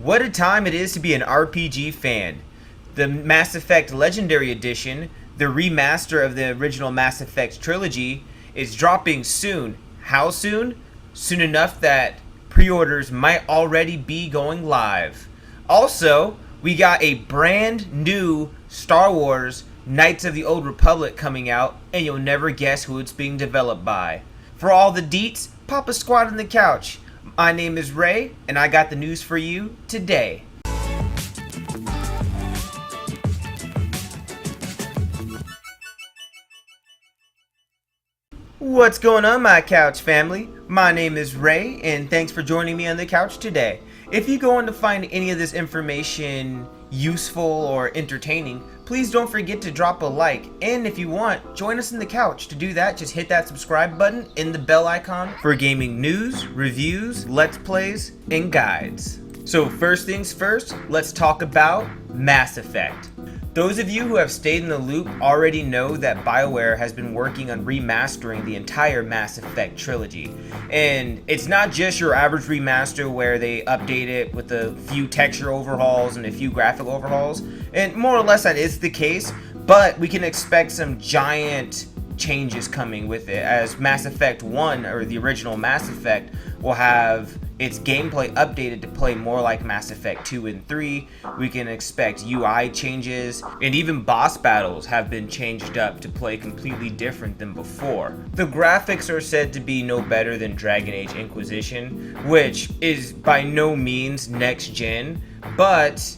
What a time it is to be an RPG fan. The Mass Effect Legendary Edition, the remaster of the original Mass Effect trilogy, is dropping soon. How soon? Soon enough that pre-orders might already be going live. Also, we got a brand new Star Wars Knights of the Old Republic coming out, and you'll never guess who it's being developed by. For all the deets, pop a squat on the couch. My name is Ray, and I got the news for you today. What's going on, my couch family? My name is Ray, and thanks for joining me on the couch today. If you go on to find any of this information useful or entertaining, please don't forget to drop a like, and if you want, join us in the couch. To do that, just hit that subscribe button and the bell icon for gaming news, reviews, let's plays, and guides. So first things first, let's talk about Mass Effect. Those of you who have stayed in the loop already know that BioWare has been working on remastering the entire Mass Effect trilogy. And it's not just your average remaster where they update it with a few texture overhauls and a few graphic overhauls. And more or less that is the case, but we can expect some giant changes coming with it, as Mass Effect 1, or the original Mass Effect, will have its gameplay updated to play more like Mass Effect 2 and 3. We can expect UI changes, and even boss battles have been changed up to play completely different than before. The graphics are said to be no better than Dragon Age Inquisition, which is by no means next gen, but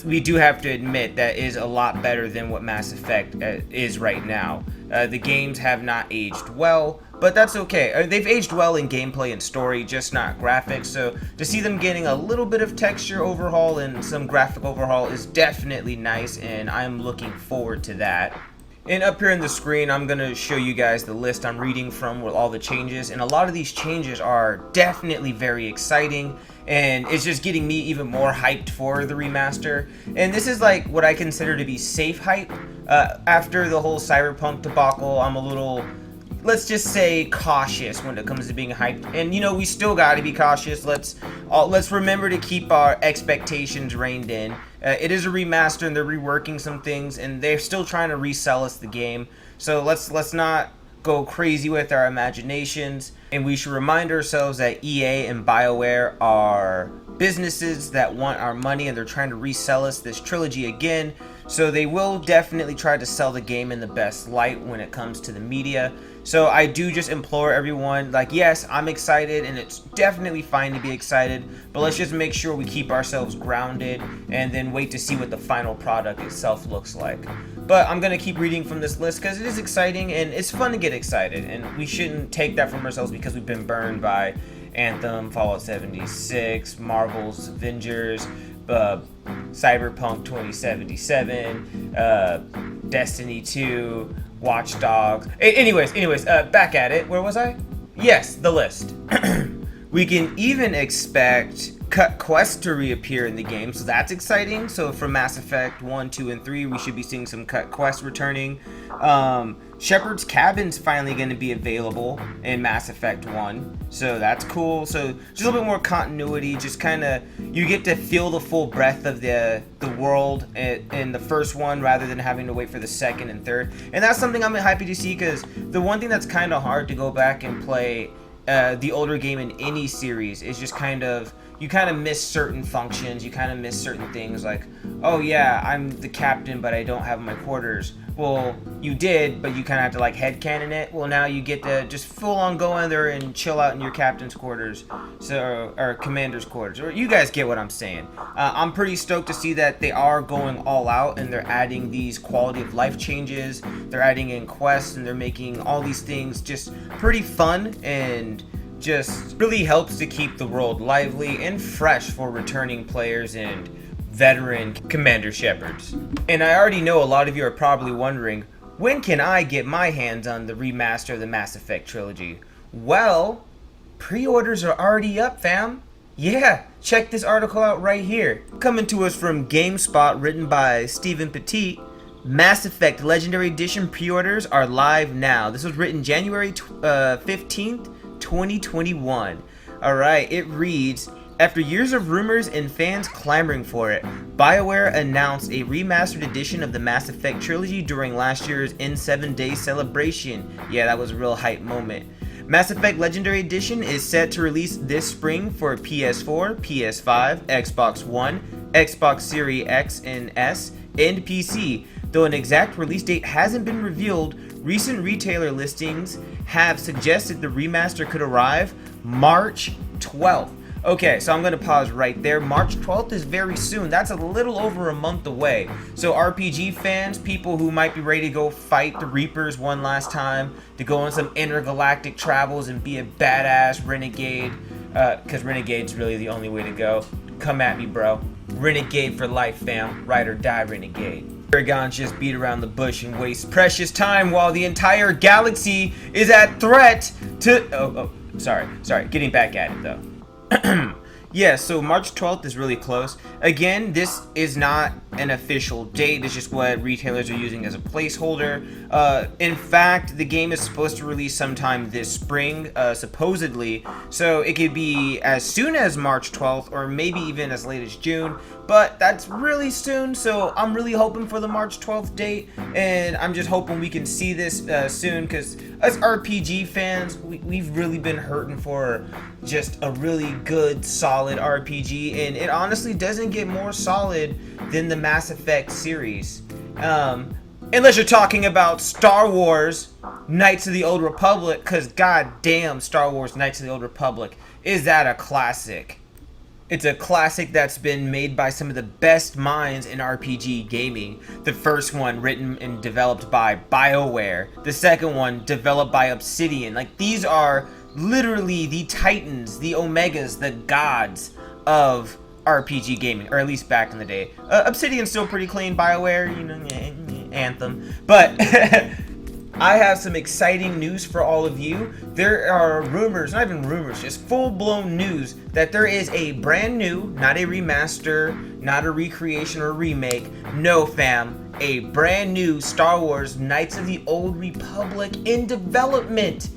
we do have to admit that is a lot better than what Mass Effect is right now. The games have not aged well, but that's okay. They've aged well in gameplay and story, just not graphics, so to see them getting a little bit of texture overhaul and some graphic overhaul is definitely nice, and I'm looking forward to that. And up here in the screen, I'm going to show you guys the list I'm reading from with all the changes, and a lot of these changes are definitely very exciting, and it's just getting me even more hyped for the remaster. And this is like what I consider to be safe hype. After the whole Cyberpunk debacle, I'm a little, let's just say, cautious when it comes to being hyped. And you know, we still got to be cautious. Let's remember to keep our expectations reined in. It is a remaster, and they're reworking some things, and they're still trying to resell us the game. So let's not go crazy with our imaginations, and we should remind ourselves that EA and BioWare are businesses that want our money, and they're trying to resell us this trilogy again. So they will definitely try to sell the game in the best light when it comes to the media. So I do just implore everyone, like, yes, I'm excited, and it's definitely fine to be excited, but let's just make sure we keep ourselves grounded and then wait to see what the final product itself looks like. But I'm going to keep reading from this list because it is exciting, and it's fun to get excited, and we shouldn't take that from ourselves because we've been burned by Anthem, Fallout 76, Marvel's Avengers, Cyberpunk 2077, Destiny 2, Watch Dogs. Anyways, back at it. Where was I? Yes, the list. We can even expect cut quests to reappear in the game, so that's exciting. So from Mass Effect 1, 2, and 3, we should be seeing some cut quests returning. Shepard's Cabin's finally going to be available in Mass Effect 1, so that's cool. So just a little bit more continuity, just kind of, you get to feel the full breadth of the world in the first one rather than having to wait for the second and third. And that's something I'm happy to see, because the one thing that's kind of hard to go back and play the older game in any series is just you kind of miss certain functions, you kind of miss certain things, like, oh yeah, I'm the captain but I don't have my quarters. Well, you did, but you kind of have to like headcanon it. Well, now you get to just full on go in there and chill out in your captain's quarters, or commander's quarters, or you guys get what I'm saying. I'm pretty stoked to see that they are going all out, and they're adding these quality of life changes, they're adding in quests, and they're making all these things just pretty fun, and just really helps to keep the world lively and fresh for returning players and veteran Commander Shepards. And I already know a lot of you are probably wondering, when can I get my hands on the remaster of the Mass Effect trilogy? Well, pre-orders are already up, fam. Yeah, check this article out right here. Coming to us from GameSpot, written by Stephen Petit, Mass Effect Legendary Edition pre-orders are live now. This was written January 15th, 2021. Alright, it reads, After years of rumors and fans clamoring for it, BioWare announced a remastered edition of the Mass Effect trilogy during last year's N7-Day celebration. Yeah, that was a real hype moment. Mass Effect Legendary Edition is set to release this spring for PS4, PS5, Xbox One, Xbox Series X and S, and PC. Though an exact release date hasn't been revealed, recent retailer listings have suggested the remaster could arrive March 12th. Okay, so I'm going to pause right there. March 12th is very soon. That's a little over a month away. So RPG fans, people who might be ready to go fight the Reapers one last time, to go on some intergalactic travels and be a badass renegade, because renegade's really the only way to go. Come at me, bro. Renegade for life, fam. Ride or die, renegade. Paragons just beat around the bush and waste precious time while the entire galaxy is at threat to... Sorry. Getting back at it, though. Yeah, so March 12th is really close. Again, this is not an official date. It's just what retailers are using as a placeholder. In fact, the game is supposed to release sometime this spring, supposedly. So it could be as soon as March 12th or maybe even as late as June. But that's really soon, so I'm really hoping for the March 12th date. And I'm just hoping we can see this soon, because us RPG fans, we've really been hurting for just a really good, solid RPG. And it honestly doesn't get more solid than the Mass Effect series. Unless you're talking about Star Wars Knights of the Old Republic, because goddamn, Star Wars Knights of the Old Republic, is that a classic? It's a classic that's been made by some of the best minds in RPG gaming. The first one written and developed by BioWare. The second one developed by Obsidian. Like, these are literally the titans, the omegas, the gods of RPG gaming, or at least back in the day. Obsidian's still pretty clean. BioWare, you know, Anthem. But I have some exciting news for all of you. There are rumors, not even rumors, just full-blown news that there is a brand new, not a remaster, not a recreation or remake, no fam, a brand new Star Wars Knights of the Old Republic in development.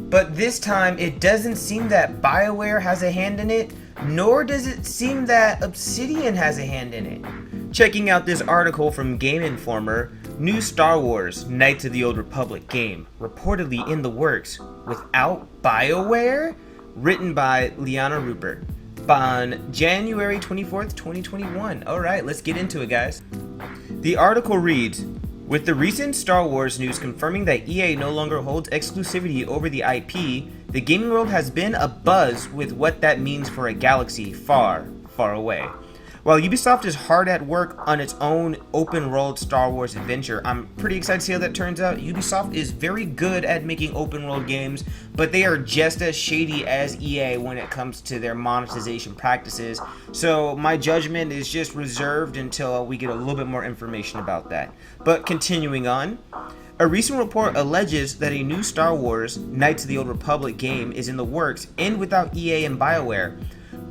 But this time, it doesn't seem that BioWare has a hand in it, nor does it seem that Obsidian has a hand in it. Checking out this article from Game Informer, new Star Wars Knights of the Old Republic game reportedly in the works without BioWare, written by Liana Rupert on January 24th, 2021. Alright, let's get into it, guys. The article reads, with the recent Star Wars news confirming that EA no longer holds exclusivity over the IP, the gaming world has been abuzz with what that means for a galaxy far, far away. While Ubisoft is hard at work on its own open-world Star Wars adventure, I'm pretty excited to see how that turns out. Ubisoft is very good at making open-world games, but they are just as shady as EA when it comes to their monetization practices. So my judgment is just reserved until we get a little bit more information about that. But continuing on, a recent report alleges that a new Star Wars Knights of the Old Republic game is in the works and without EA and BioWare.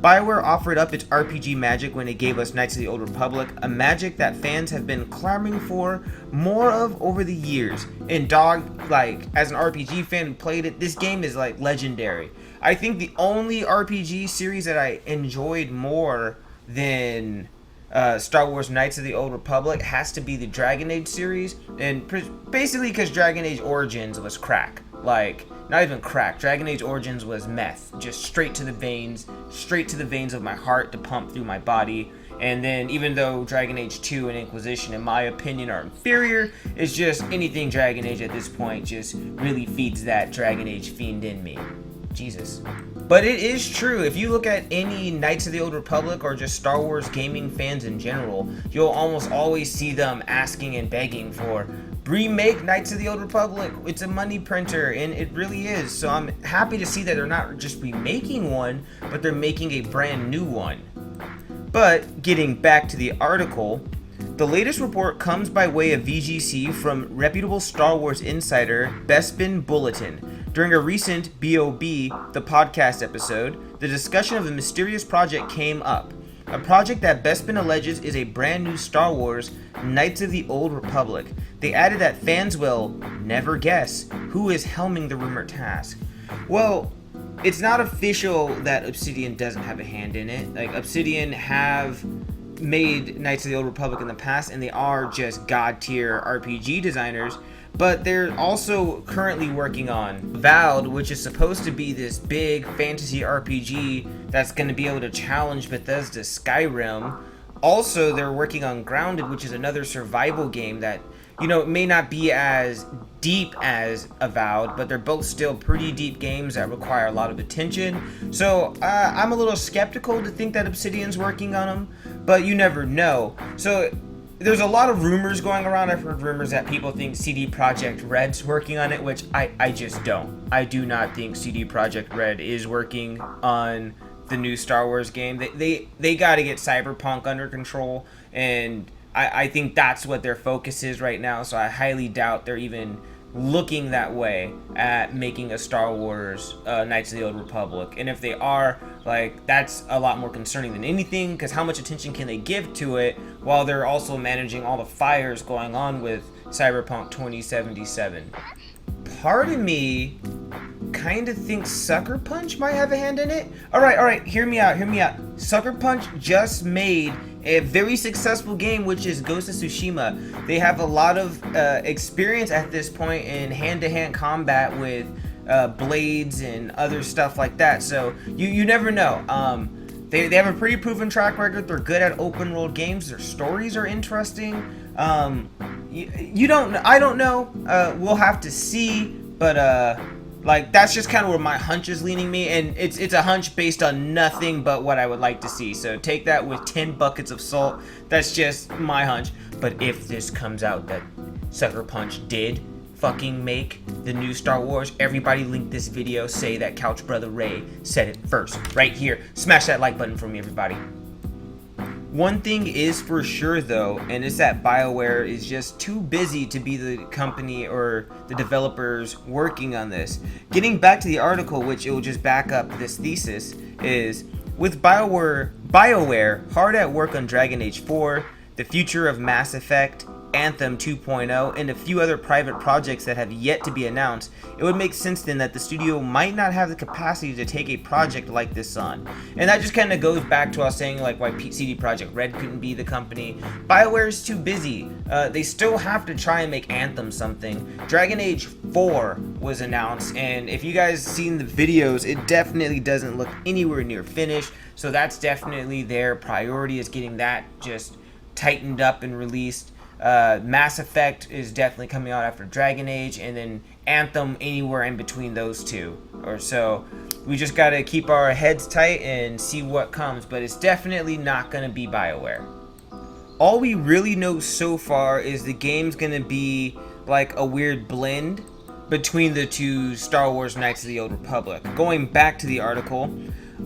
BioWare offered up its RPG magic when it gave us Knights of the Old Republic, a magic that fans have been clamoring for more of over the years. And dog, like, as an RPG fan who played it, this game is like legendary. I think the only RPG series that I enjoyed more than Star Wars Knights of the Old Republic has to be the Dragon Age series, and basically because Dragon Age Origins was crack. Like, not even crack. Dragon Age Origins was meth. Just straight to the veins of my heart to pump through my body. And then, even though Dragon Age 2 and Inquisition, in my opinion, are inferior, it's just anything Dragon Age at this point just really feeds that Dragon Age fiend in me. Jesus. But it is true, if you look at any Knights of the Old Republic or just Star Wars gaming fans in general, you'll almost always see them asking and begging for remake Knights of the Old Republic. It's a money printer, and it really is. So I'm happy to see that they're not just remaking one, but they're making a brand new one. But getting back to the article, the latest report comes by way of VGC from reputable Star Wars insider Bespin Bulletin. During a recent BOB, the podcast episode, the discussion of a mysterious project came up. A project that Bespin alleges is a brand new Star Wars Knights of the Old Republic. They added that fans will never guess who is helming the rumored task. Well, it's not official that Obsidian doesn't have a hand in it. Like, Obsidian have made Knights of the Old Republic in the past, and they are just god tier RPG designers, but they're also currently working on Vowed, which is supposed to be this big fantasy RPG that's going to be able to challenge Bethesda's Skyrim. Also, they're working on Grounded, which is another survival game that, you know, may not be as deep as Avowed, but they're both still pretty deep games that require a lot of attention. So I'm a little skeptical to think that Obsidian's working on them, but you never know. So there's a lot of rumors going around. I've heard rumors that people think CD Projekt Red's working on it, which I just don't. I do not think CD Projekt Red is working on the new Star Wars game. They got to get Cyberpunk under control, and I think that's what their focus is right now, so I highly doubt they're even looking that way at making a Star Wars Knights of the Old Republic. And if they are, like, that's a lot more concerning than anything, because how much attention can they give to it while they're also managing all the fires going on with Cyberpunk 2077? Part of me kind of thinks Sucker Punch might have a hand in it. All right, hear me out. Sucker Punch just made a very successful game, which is Ghost of Tsushima. They have a lot of experience at this point in hand-to-hand combat with blades and other stuff like that, so you never know. They have a pretty proven track record. They're good at open world games. Their stories are interesting. I don't know. We'll have to see, but like, that's just kind of where my hunch is leaning me, and it's a hunch based on nothing but what I would like to see. So take that with 10 buckets of salt. That's just my hunch. But if this comes out that Sucker Punch did fucking make the new Star Wars, everybody link this video, say that Couch Brother Ray said it first, right here. Smash that like button for me, everybody. One thing is for sure though, and it's that BioWare is just too busy to be the company or the developers working on this. Getting back to the article, which it will just back up this thesis, is with BioWare hard at work on Dragon Age 4, the future of Mass Effect, Anthem 2.0, and a few other private projects that have yet to be announced, it would make sense then that the studio might not have the capacity to take a project like this on. And that just kind of goes back to us saying, like, why CD Projekt Red couldn't be the company. BioWare is too busy. They still have to try and make Anthem something. Dragon Age 4 was announced, and if you guys seen the videos, it definitely doesn't look anywhere near finished. So that's definitely their priority, is getting that just tightened up and released. Mass Effect is definitely coming out after Dragon Age, and then Anthem anywhere in between those two or so. We just gotta keep our heads tight and see what comes, but it's definitely not gonna be BioWare. All we really know so far is the game's gonna be like a weird blend between the two Star Wars Knights of the Old Republic. Going back to the article,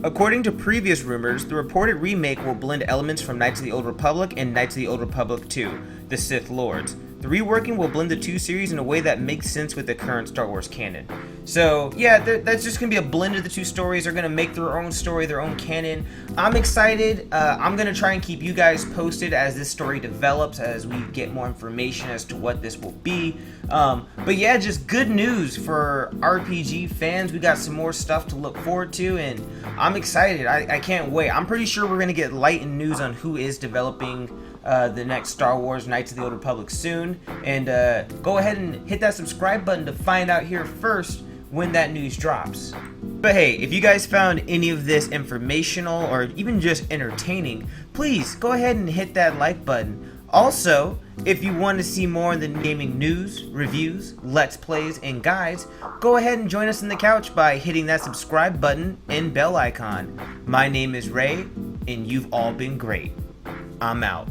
according to previous rumors, the reported remake will blend elements from Knights of the Old Republic and Knights of the Old Republic 2, The Sith Lords. The reworking will blend the two series in a way that makes sense with the current Star Wars canon. So yeah, that's just going to be a blend of the two stories. They're going to make their own story, their own canon. I'm excited. I'm going to try and keep you guys posted as this story develops, as we get more information as to what this will be. But yeah, just good news for RPG fans. We got some more stuff to look forward to, and I'm excited. I can't wait. I'm pretty sure we're going to get light and news on who is developing the next Star Wars Knights of the Old Republic soon. And go ahead and hit that subscribe button to find out here first when that news drops. But hey, if you guys found any of this informational or even just entertaining, please go ahead and hit that like button. Also, if you want to see more of the gaming news, reviews, let's plays, and guides, go ahead and join us in the couch by hitting that subscribe button and bell icon. My name is Ray, and you've all been great. I'm out.